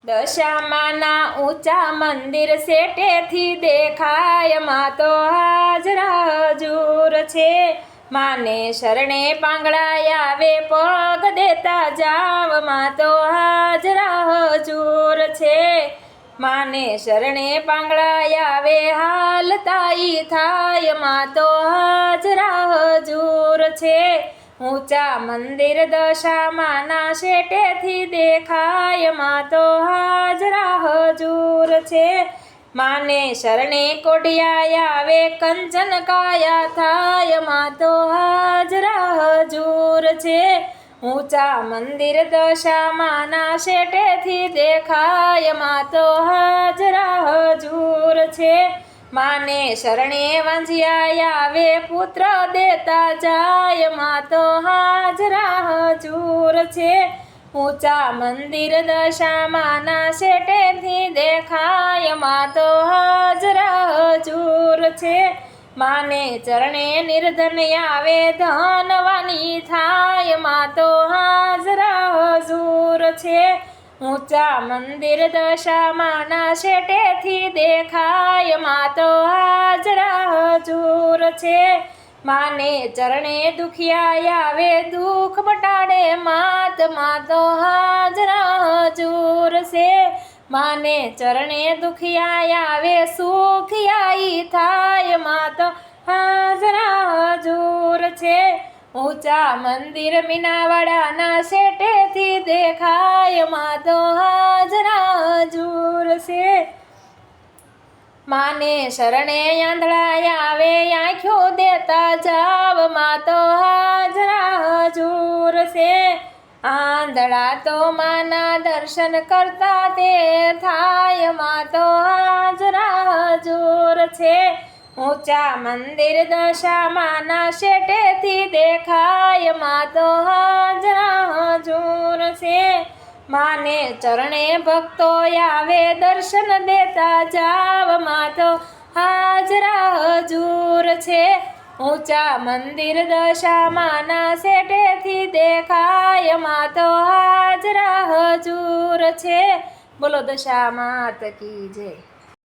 દશામાના ઊંચા મંદિર શેટેથી દેખાય, માં તો હાજરા હજૂર છે. માને શરણે પાંગળા આવે, પગ દેતા જાવ, માં તો હાજરા હજૂર છે. માને શરણે પાંગળા આવે, હાલતા ઈ થાય, માં તો હાજરા હજૂર છે. ઊંચા મંદિર દશામાના શેટેથી દેખાય, માં તો હાજરા હજૂર છે. માને શરણે કોઢિયા આવે, કંચન કાયા થાય, માં તો હાજરા હજૂર છે. ઊંચા મંદિર દશામાના શેટેથી દેખાય, માં તો હાજરા હજૂર છે. માને શરણે વાંજિયા આવે, પુત્ર દેતા જાય, માં તો હાજરા હજૂર છે. ઊંચા મંદિર દશામાના શેટેથી દેખાય, માં તો હાજરા હજૂર છે. માને ચરણે નિર્ધન આવે, ધનવાની થાય, માં તો હાજરા હજૂર છે. ઊંચા મંદિર દશામાના શેટેથી દેખાય, માં તો હાજરા હજૂર છે. માને ચરણે દુખિયા આવે, દુઃખ મટાડે માત, માં તો હાજરા હજૂર છે. માને ચરણે દુખિયા આવે, સુખિયાઈ થાય, માં તો હાજરા હજૂર છે. ઊંચા મંદિર મીનાવાડાના શેટેથી દેખાય, માં તો હાજરા હજૂર છે. માને શરણે આંધળા આવે, આંખો દેતા જાવ, માં તો હાજરા હજૂર છે. આંધળા તો માના દર્શન કરતા તે થાય, માં તો હાજરા હજૂર છે. ઊંચા મંદિર દશામાના શેટેથી દેખાય, માં તો હાજરા હજૂર છે. માને ચરણે ભક્તો આવે, દર્શન દેતા જાવ, માં તો હાજરા હજૂર છે. ઊંચા મંદિર દશામાના શેટેથી દેખાય, માં તો હાજરા હજૂર છે. બોલો દશા માત કી જય.